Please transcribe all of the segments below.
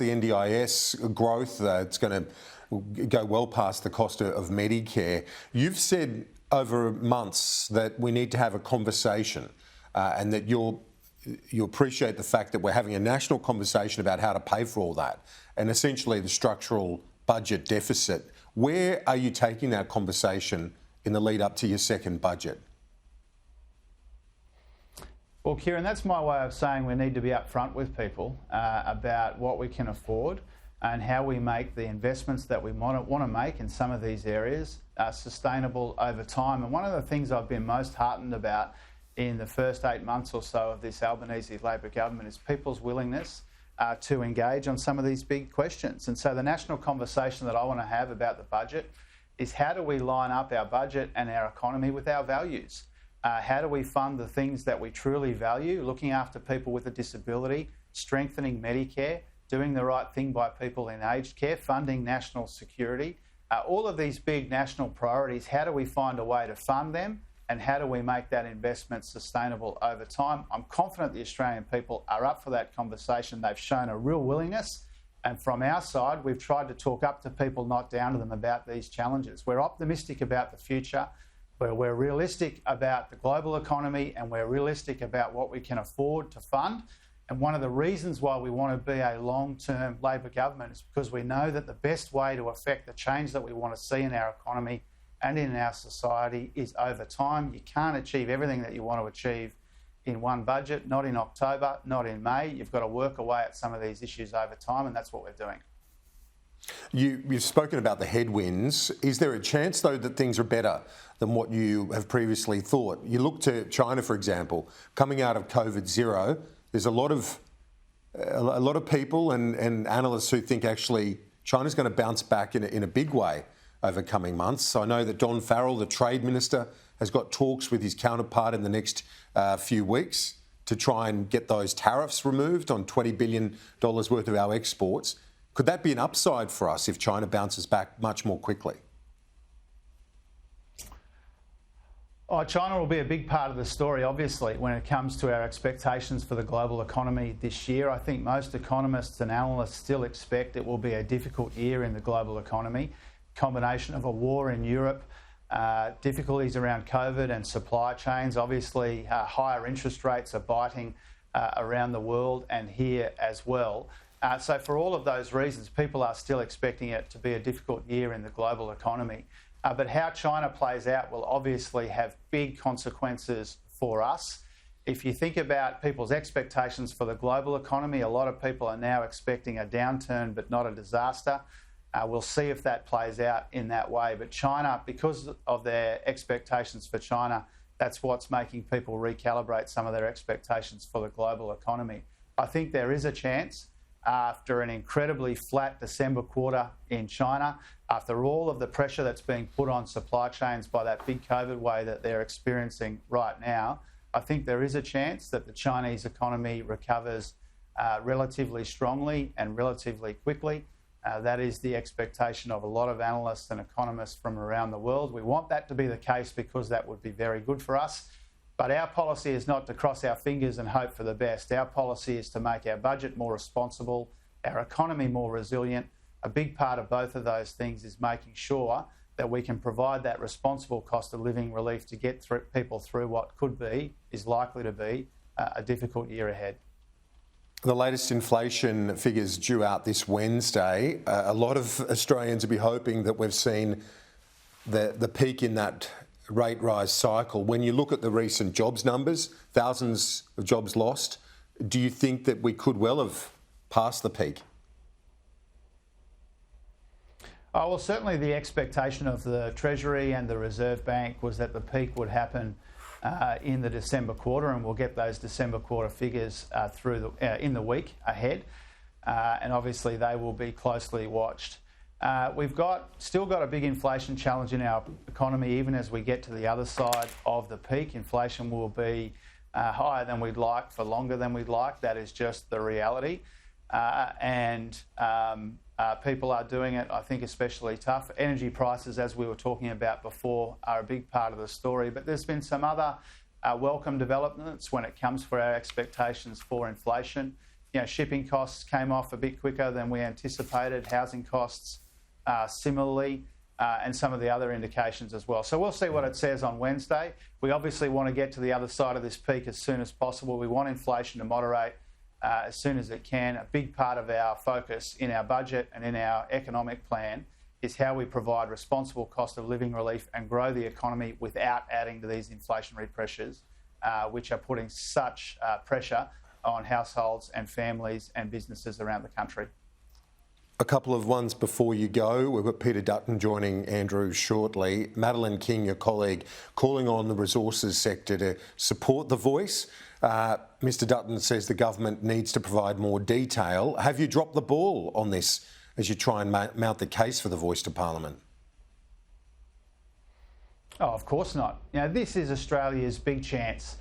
the NDIS growth. It's going to go well past the cost of Medicare. You've said over months that we need to have a conversation and that you appreciate the fact that we're having a national conversation about how to pay for all that and essentially the structural budget deficit. Where are you taking that conversation in the lead up to your second budget? Well, Kieran, that's my way of saying we need to be upfront with people about what we can afford and how we make the investments that we want to make in some of these areas sustainable over time. And one of the things I've been most heartened about in the first 8 months or so of this Albanese Labor government is people's willingness to engage on some of these big questions. And so the national conversation that I want to have about the budget is how do we line up our budget and our economy with our values? How do we fund the things that we truly value, looking after people with a disability, strengthening Medicare, doing the right thing by people in aged care, funding national security, all of these big national priorities, how do we find a way to fund them and how do we make that investment sustainable over time? I'm confident the Australian people are up for that conversation. They've shown a real willingness. And from our side, we've tried to talk up to people, not down to them, about these challenges. We're optimistic about the future. We're realistic about the global economy and we're realistic about what we can afford to fund. And one of the reasons why we want to be a long-term Labor government is because we know that the best way to affect the change that we want to see in our economy and in our society is over time. You can't achieve everything that you want to achieve in one budget, not in October, not in May. You've got to work away at some of these issues over time, and that's what we're doing. You've spoken about the headwinds. Is there a chance, though, that things are better than what you have previously thought? You look to China, for example, coming out of COVID zero. There's a lot of people and analysts who think actually China's going to bounce back in a big way over coming months. I know that Don Farrell, the Trade Minister, has got talks with his counterpart in the next few weeks to try and get those tariffs removed on $20 billion worth of our exports. Could that be an upside for us if China bounces back much more quickly? Oh, China will be a big part of the story, obviously, when it comes to our expectations for the global economy this year. I think most economists and analysts still expect it will be a difficult year in the global economy. Combination of a war in Europe, difficulties around COVID and supply chains. Obviously, higher interest rates are biting around the world and here as well. So for all of those reasons, people are still expecting it to be a difficult year in the global economy. But how China plays out will obviously have big consequences for us. If you think about people's expectations for the global economy, a lot of people are now expecting a downturn but not a disaster. We'll see if that plays out in that way. But China, because of their expectations for China, that's what's making people recalibrate some of their expectations for the global economy. I think there is a chance after an incredibly flat December quarter in China, after all of the pressure that's being put on supply chains by that big COVID wave that they're experiencing right now, I think there is a chance that the Chinese economy recovers relatively strongly and relatively quickly. That is the expectation of a lot of analysts and economists from around the world. We want that to be the case because that would be very good for us. But our policy is not to cross our fingers and hope for the best. Our policy is to make our budget more responsible, our economy more resilient. A big part of both of those things is making sure that we can provide that responsible cost of living relief to get people through what is likely to be a difficult year ahead. The latest inflation figures due out this Wednesday. A lot of Australians will be hoping that we've seen the peak in that rate rise cycle. When you look at the recent jobs numbers, thousands of jobs lost, do you think that we could well have passed the peak? Oh, well, certainly the expectation of the Treasury and the Reserve Bank was that the peak would happen in the December quarter, and we'll get those December quarter figures in the week ahead. And obviously they will be closely watched. We've still got a big inflation challenge in our economy, even as we get to the other side of the peak. Inflation will be higher than we'd like for longer than we'd like. That is just the reality. People are doing it, I think, especially tough. Energy prices, as we were talking about before, are a big part of the story. But there's been some other welcome developments when it comes for our expectations for inflation. shipping costs came off a bit quicker than we anticipated, housing costs similarly, and some of the other indications as well. So we'll see what it says on Wednesday. We obviously want to get to the other side of this peak as soon as possible. We want inflation to moderate as soon as it can. A big part of our focus in our budget and in our economic plan is how we provide responsible cost of living relief and grow the economy without adding to these inflationary pressures, which are putting such pressure on households and families and businesses around the country. A couple of ones before you go. We've got Peter Dutton joining Andrew shortly. Madeline King, your colleague, calling on the resources sector to support the voice. Mr Dutton says the government needs to provide more detail. Have you dropped the ball on this as you try and mount the case for the voice to Parliament? Oh, of course not. This is Australia's big chance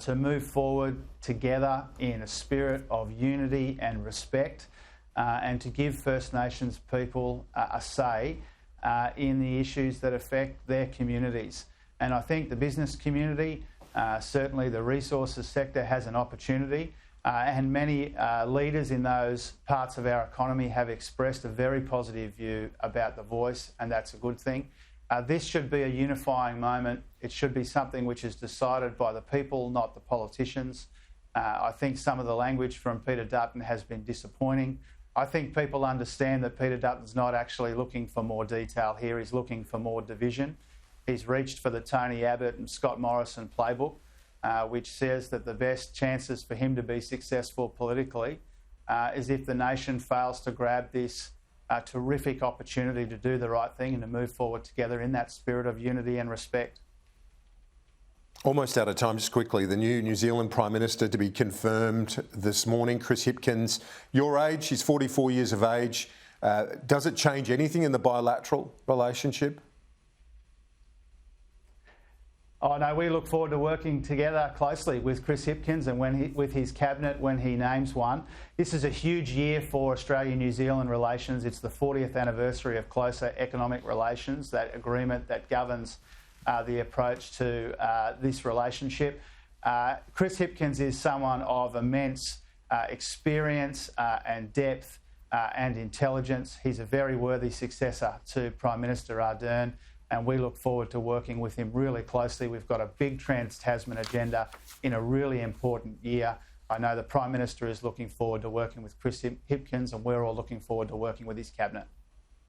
to move forward together in a spirit of unity and respect, and to give First Nations people a say in the issues that affect their communities. And I think the business community, certainly the resources sector, has an opportunity, and many leaders in those parts of our economy have expressed a very positive view about the voice, and that's a good thing. This should be a unifying moment. It should be something which is decided by the people, not the politicians. I think some of the language from Peter Dutton has been disappointing. I think people understand that Peter Dutton's not actually looking for more detail here. He's looking for more division. He's reached for the Tony Abbott and Scott Morrison playbook, which says that the best chances for him to be successful politically is if the nation fails to grab this terrific opportunity to do the right thing and to move forward together in that spirit of unity and respect. Almost out of time. Just quickly, the new New Zealand Prime Minister to be confirmed this morning, Chris Hipkins. Your age, she's 44 years of age. Does it change anything in the bilateral relationship? Oh no, we look forward to working together closely with Chris Hipkins and with his cabinet when he names one. This is a huge year for Australia-New Zealand relations. It's the 40th anniversary of closer economic relations, that agreement that governs the approach to this relationship. Chris Hipkins is someone of immense experience and depth and intelligence. He's a very worthy successor to Prime Minister Ardern, and we look forward to working with him really closely. We've got a big Trans-Tasman agenda in a really important year. I know the Prime Minister is looking forward to working with Chris Hipkins, and we're all looking forward to working with his cabinet.